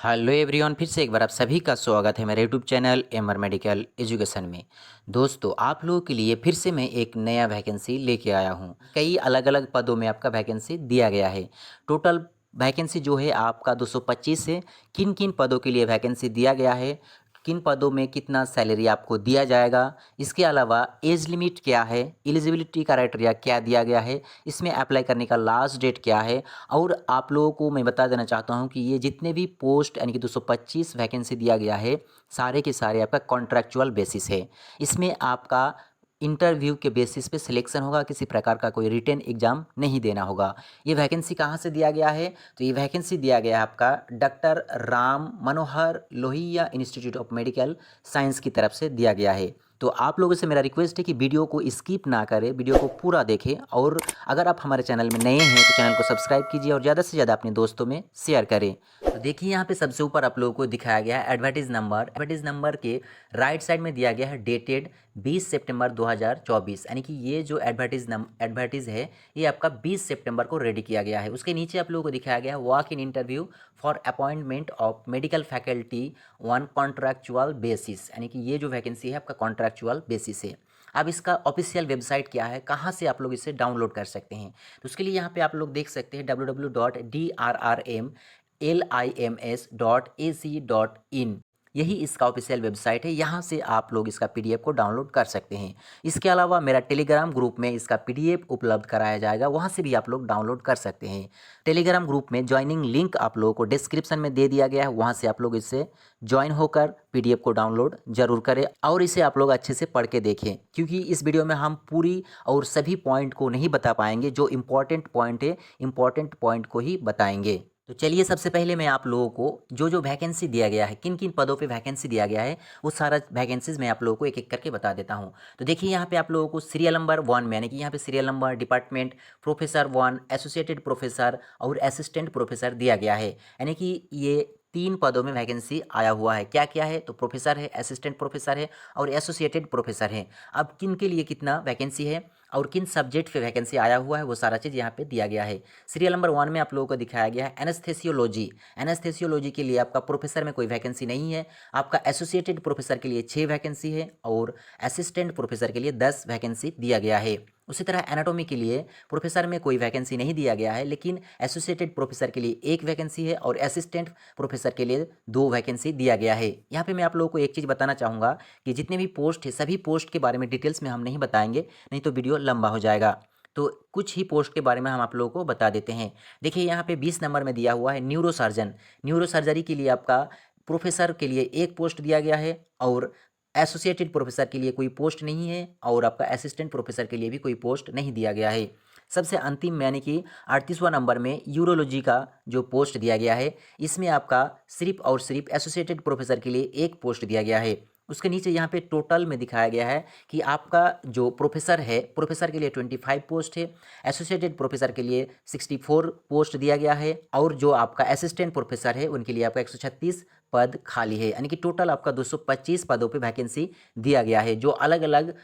Hello everyone, फिर से एक बार आप सभी का स्वागत है मेरे YouTube channel MR medical education में। दोस्तों, आप लोगों के लिए फिर से मैं एक नया वैकेंसी लेके आया हूँ। कई अलग अलग पदों में आपका वैकेंसी दिया गया है। टोटल वैकेंसी जो है आपका 225 है। किन किन पदों के लिए वैकेंसी दिया गया है, किन पदों में कितना सैलरी आपको दिया जाएगा, इसके अलावा एज लिमिट क्या है, एलिजिबिलिटी क्राइटेरिया क्या दिया गया है, इसमें अप्लाई करने का लास्ट डेट क्या है, और आप लोगों को मैं बता देना चाहता हूं कि ये जितने भी पोस्ट यानी कि 225 वैकेंसी दिया गया है, सारे के सारे आपका कॉन्ट्रैक्चुअल बेसिस है। इसमें आपका इंटरव्यू के बेसिस पे सिलेक्शन होगा, किसी प्रकार का कोई रिटन एग्जाम नहीं देना होगा। ये वैकेंसी कहाँ से दिया गया है? तो ये वैकेंसी दिया गया है आपका doctor Ram Manohar Lohia institute of medical science की तरफ से दिया गया है। तो आप लोगों से मेरा रिक्वेस्ट है कि वीडियो को स्किप ना करें, वीडियो को पूरा देखें, और अगर आप हमारे चैनल में नए हैं तो चैनल को सब्सक्राइब कीजिए और ज़्यादा से ज़्यादा अपने दोस्तों में शेयर करें। तो देखिए, यहाँ पे सबसे ऊपर आप लोगों को दिखाया गया है एडवर्टीज़ नंबर। एडवर्टीज़ नंबर के राइट साइड में दिया गया है डेटेड 20 सितंबर 2024, यानी कि ये जो एडवर्टीज़ है ये आपका 20 सितंबर को रेडी किया गया है। उसके नीचे आप लोगों को दिखाया गया है walk in interview for appointment of medical faculty on contractual basis, यानी कि ये जो वैकेंसी है आपका कॉन्ट्रैक्चुअल बेसिस है। अब इसका ऑफिशियल वेबसाइट क्या है, कहाँ से आप लोग इसे डाउनलोड कर सकते हैं? तो उसके लिए यहाँ पे आप लोग देख सकते हैं www.drrmlims.ac.in, यही इसका ऑफिशियल वेबसाइट है। यहाँ से आप लोग इसका पीडीएफ को डाउनलोड कर सकते हैं। इसके अलावा मेरा टेलीग्राम ग्रुप में इसका पीडीएफ उपलब्ध कराया जाएगा, वहाँ से भी आप लोग डाउनलोड कर सकते हैं। टेलीग्राम ग्रुप में ज्वाइनिंग लिंक आप लोगों को डिस्क्रिप्शन में दे दिया गया है, वहाँ से आप लोग इससे ज्वाइन होकर पीडीएफ को डाउनलोड जरूर करें और इसे आप लोग अच्छे से पढ़ के देखें, क्योंकि इस वीडियो में हम पूरी और सभी पॉइंट को नहीं बता पाएंगे। जो इम्पोर्टेंट पॉइंट है, इम्पोर्टेंट पॉइंट को ही बताएंगे। तो चलिए, सबसे पहले मैं आप लोगों को जो जो वैकेंसी दिया गया है, किन किन पदों पे वैकेंसी दिया गया है, वो सारा वैकेंसीज मैं आप लोगों को एक एक करके बता देता हूँ। तो देखिए, यहाँ पे आप लोगों को सीरियल नंबर 1 में, यानी कि यहाँ पे serial number, department, professor 1, associated professor और असिस्टेंट प्रोफेसर दिया गया है। यानी कि ये 3 पदों में वैकेंसी आया हुआ है। क्या क्या है? तो प्रोफेसर है, असिस्टेंट प्रोफेसर है और एसोसिएटेड प्रोफेसर है। अब किन के लिए कितना वैकेंसी है और किन सब्जेक्ट पे वैकेंसी आया हुआ है, वो सारा चीज़ यहाँ पे दिया गया है। सीरियल नंबर 1 में आप लोगों को दिखाया गया है एनेस्थेसियोलॉजी। एनेस्थेसियोलॉजी के लिए आपका प्रोफेसर में कोई वैकेंसी नहीं है। आपका एसोसिएटेड प्रोफेसर के लिए 6 वैकेंसी है और असिस्टेंट प्रोफेसर के लिए 10 वैकेंसी दिया गया है। उसी तरह एनाटॉमी के लिए प्रोफेसर में कोई वैकेंसी नहीं दिया गया है, लेकिन एसोसिएटेड प्रोफेसर के लिए 1 वैकेंसी है और असिस्टेंट प्रोफेसर के लिए 2 वैकेंसी दिया गया है। यहाँ पे मैं आप लोगों को एक चीज़ बताना चाहूँगा कि जितने भी पोस्ट है, सभी पोस्ट के बारे में डिटेल्स में हम नहीं बताएंगे, नहीं तो वीडियो लंबा हो जाएगा। तो कुछ ही पोस्ट के बारे में हम आप लोगों को बता देते हैं। देखिए, यहाँ पे 20 नंबर में दिया हुआ है न्यूरो सर्जन। न्यूरो सर्जरी के लिए आपका प्रोफेसर के लिए 1 पोस्ट दिया गया है और एसोसिएटेड प्रोफेसर के लिए कोई पोस्ट नहीं है और आपका असिस्टेंट प्रोफेसर के लिए भी कोई पोस्ट नहीं दिया गया है। सबसे अंतिम में, यानी कि 38वां नंबर में यूरोलॉजी का जो पोस्ट दिया गया है, इसमें आपका सिर्फ और सिर्फ एसोसिएटेड प्रोफेसर के लिए 1 पोस्ट दिया गया है। उसके नीचे यहाँ पे टोटल में दिखाया गया है कि आपका जो प्रोफेसर है, प्रोफेसर के लिए 25 पोस्ट है, एसोसिएटेड प्रोफेसर के लिए 64 पोस्ट दिया गया है और जो आपका असिस्टेंट प्रोफेसर है उनके लिए आपका 136 पद खाली है। यानी कि टोटल आपका 225 पदों पे वैकेंसी दिया गया है, जो अलग अलग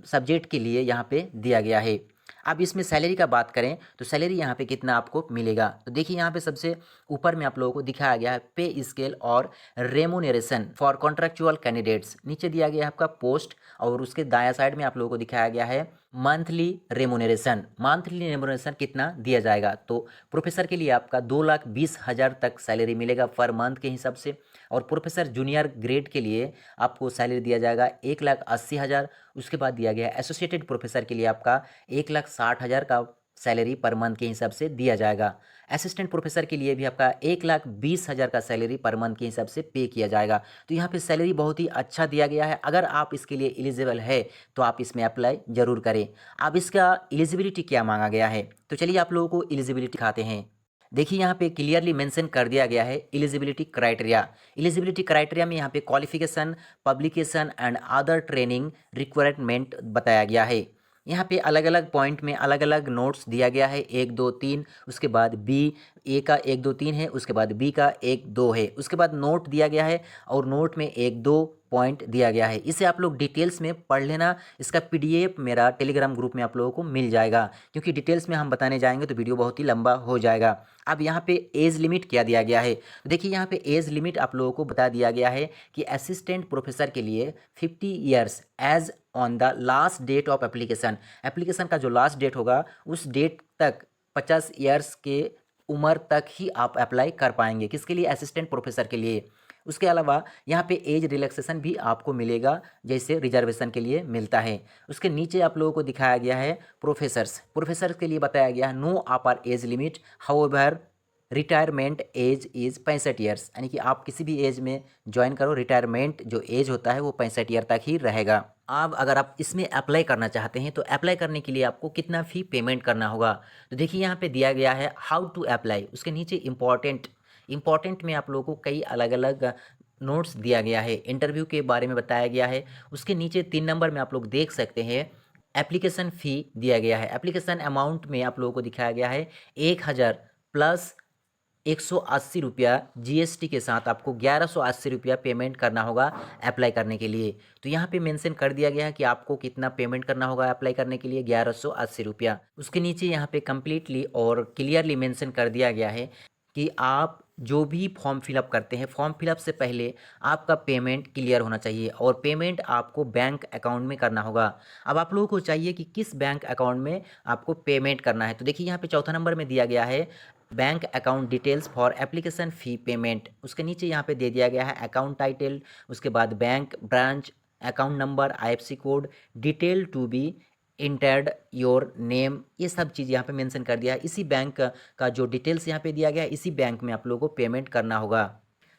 सब्जेक्ट के लिए यहाँ पे दिया गया है। अब इसमें सैलरी का बात करें तो सैलरी यहाँ पे कितना आपको मिलेगा, तो देखिए यहाँ पे सबसे ऊपर में आप लोगों को दिखाया गया है पे स्केल और रेमोनेरेशन फॉर कॉन्ट्रैक्चुअल कैंडिडेट्स। नीचे दिया गया है आपका पोस्ट और उसके दायां साइड में आप लोगों को दिखाया गया है मंथली रेमोनेरेशन। मंथली रेमोनेरेशन कितना दिया जाएगा, तो प्रोफेसर के लिए आपका 2,20,000 तक सैलरी मिलेगा पर मंथ के हिसाब से, और प्रोफेसर जूनियर ग्रेड के लिए आपको सैलरी दिया जाएगा 1,80,000। उसके बाद दिया गया है एसोसिएटेड प्रोफेसर के लिए आपका 1,60,000 का सैलरी पर मंथ के हिसाब से दिया जाएगा। असिस्टेंट प्रोफेसर के लिए भी आपका 1,20,000 का सैलरी पर मंथ के हिसाब से पे किया जाएगा। तो यहाँ पे सैलरी बहुत ही अच्छा दिया गया है। अगर आप इसके लिए एलिजिबल है तो आप इसमें अप्लाई जरूर करें। अब इसका एलिजिबिलिटी क्या मांगा गया है, तो चलिए आप लोगों को एलिजिबिलिटी दिखाते हैं। देखिए, यहाँ पे क्लियरली मेंशन कर दिया गया है एलिजिबिलिटी क्राइटेरिया। एलिजिबिलिटी क्राइटेरिया में यहाँ पे qualification, publication and other training requirement बताया गया है। यहाँ पे अलग अलग पॉइंट में अलग अलग नोट्स दिया गया है, 1, 2, 3। उसके बाद बी ए का 1 2 3 है, उसके बाद बी का 1 2 है, उसके बाद नोट दिया गया है और नोट में 1 2 पॉइंट दिया गया है। इसे आप लोग डिटेल्स में पढ़ लेना। इसका पीडीएफ मेरा टेलीग्राम ग्रुप में आप लोगों को मिल जाएगा, क्योंकि डिटेल्स में हम बताने जाएंगे तो वीडियो बहुत ही लंबा हो जाएगा। अब यहाँ पे एज लिमिट क्या दिया गया है, तो देखिए यहाँ पे एज लिमिट आप लोगों को बता दिया गया है कि असिस्टेंट प्रोफेसर के लिए 50 years age on the last date of application. Application का जो लास्ट डेट होगा उस डेट तक 50 ईयर्स के उम्र तक ही आप अप्लाई कर पाएंगे। किसके लिए? असिस्टेंट प्रोफेसर के लिए। उसके अलावा यहाँ पे एज रिलैक्सेशन भी आपको मिलेगा, जैसे रिजर्वेशन के लिए मिलता है। उसके नीचे आप लोगों को दिखाया गया है प्रोफेसर्स के लिए बताया गया है no upper age limit, however retirement age is 65 years, यानी कि आप किसी भी एज में ज्वाइन करो, रिटायरमेंट जो एज होता है वो 65 ईयर तक ही रहेगा। अब अगर आप इसमें अप्लाई करना चाहते हैं तो अप्लाई करने के लिए आपको कितना फ़ी पेमेंट करना होगा, तो देखिए यहाँ पे दिया गया है हाउ टू अप्लाई। उसके नीचे इम्पॉर्टेंट में आप लोगों को कई अलग अलग नोट्स दिया गया है, इंटरव्यू के बारे में बताया गया है। उसके नीचे 3 नंबर में आप लोग देख सकते हैं एप्लीकेशन फ़ी दिया गया है। एप्लीकेशन अमाउंट में आप लोगों को दिखाया गया है 1000 प्लस 180 रुपया जीएसटी के साथ आपको 1180 रुपया पेमेंट करना होगा अप्लाई करने के लिए। तो यहाँ पे मेंशन कर दिया गया है कि आपको कितना पेमेंट करना होगा अप्लाई करने के लिए, 1180 रुपया। उसके नीचे यहाँ पे कम्प्लीटली और क्लियरली मेंशन कर दिया गया है कि आप जो भी फॉर्म फिलअप करते हैं, फॉर्म फिलअप से पहले आपका पेमेंट क्लियर होना चाहिए और पेमेंट आपको बैंक अकाउंट में करना होगा। अब आप लोगों को चाहिए कि किस बैंक अकाउंट में आपको पेमेंट करना है, तो देखिए यहाँ पे चौथा नंबर में दिया गया है bank account details for application fee payment. उसके नीचे यहाँ पे दे दिया गया है अकाउंट टाइटल, उसके बाद bank branch, account number, IFSC code, detail to be entered your name, ये सब चीज़ यहाँ पे मेंशन कर दिया है। इसी बैंक का जो डिटेल्स यहाँ पे दिया गया है, इसी बैंक में आप लोगों को पेमेंट करना होगा।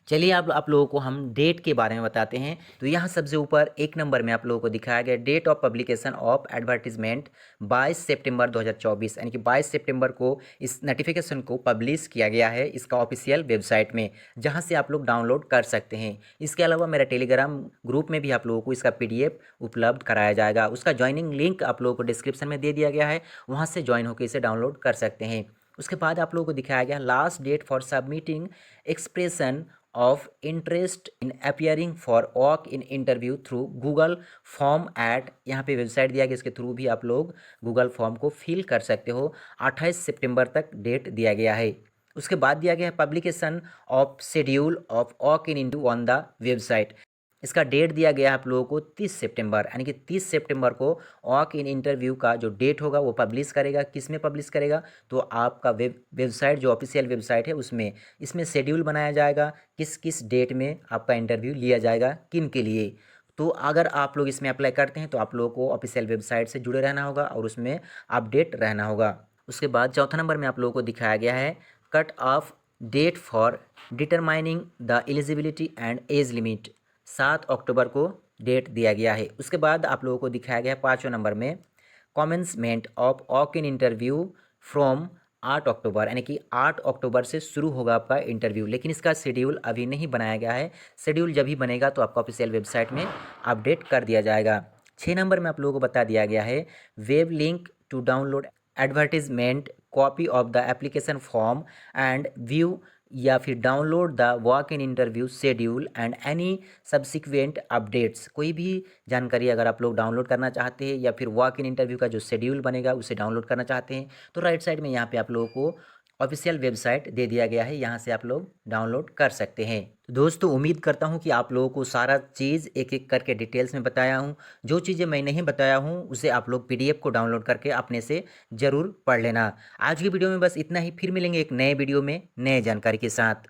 चलिए आप लोगों को हम डेट के बारे में बताते हैं। तो यहाँ सबसे ऊपर 1 नंबर में आप लोगों को दिखाया गया date of publication of advertisement 22 सितंबर 2024, यानी कि 22 सितंबर को इस नोटिफिकेशन को पब्लिश किया गया है इसका ऑफिशियल वेबसाइट में, जहाँ से आप लोग डाउनलोड कर सकते हैं। इसके अलावा मेरा टेलीग्राम ग्रुप में भी आप लोगों को इसका PDF उपलब्ध कराया जाएगा। उसका ज्वाइनिंग लिंक आप लोगों को डिस्क्रिप्शन में दे दिया गया है, वहाँ से ज्वाइन होकर इसे डाउनलोड कर सकते हैं। उसके बाद आप लोगों को दिखाया गया last date for submitting expression of interest in appearing for walk in interview through Google form at, यहाँ पे वेबसाइट दिया गया, इसके थ्रू भी आप लोग गूगल फॉर्म को फिल कर सकते हो। 28 सितंबर तक डेट दिया गया है। उसके बाद दिया गया है publication of schedule of walk in interview on the website. इसका डेट दिया गया है आप लोगों को 30 सितंबर, यानी कि 30 सितंबर को वॉक इन इंटरव्यू का जो डेट होगा वो पब्लिश करेगा। किस में पब्लिश करेगा? तो आपका वेबसाइट जो ऑफिशियल वेबसाइट है उसमें, इसमें शेड्यूल बनाया जाएगा किस किस डेट में आपका इंटरव्यू लिया जाएगा, किन के लिए। तो अगर आप लोग इसमें अप्लाई करते हैं तो आप लोगों को ऑफिशियल वेबसाइट से जुड़े रहना होगा और उसमें अपडेट रहना होगा। उसके बाद चौथा नंबर में आप लोगों को दिखाया गया है cut off date for determining the eligibility and age limit, 7 अक्टूबर को डेट दिया गया है। उसके बाद आप लोगों को दिखाया गया है 5वें नंबर में कॉमेंसमेंट of walk in interview from 8 अक्टूबर, यानी कि 8 अक्टूबर से शुरू होगा आपका इंटरव्यू, लेकिन इसका शेड्यूल अभी नहीं बनाया गया है। शेड्यूल जब ही बनेगा तो आपका ऑफिशियल वेबसाइट में अपडेट कर दिया जाएगा। 6 नंबर में आप लोगों को बता दिया गया है web link to download advertisement copy of the application form and view या फिर download the walk in interview schedule and any subsequent updates. कोई भी जानकारी अगर आप लोग डाउनलोड करना चाहते हैं या फिर वॉक इन इंटरव्यू का जो शेड्यूल बनेगा उसे डाउनलोड करना चाहते हैं तो राइट साइड में यहाँ पे आप लोगों को ऑफिशियल वेबसाइट दे दिया गया है, यहाँ से आप लोग डाउनलोड कर सकते हैं। तो दोस्तों उम्मीद करता हूँ कि आप लोगों को सारा चीज़ एक एक करके डिटेल्स में बताया हूँ। जो चीज़ें मैं नहीं बताया हूँ उसे आप लोग PDF को डाउनलोड करके अपने से ज़रूर पढ़ लेना। आज की वीडियो में बस इतना ही, फिर मिलेंगे एक नए वीडियो में नए जानकारी के साथ।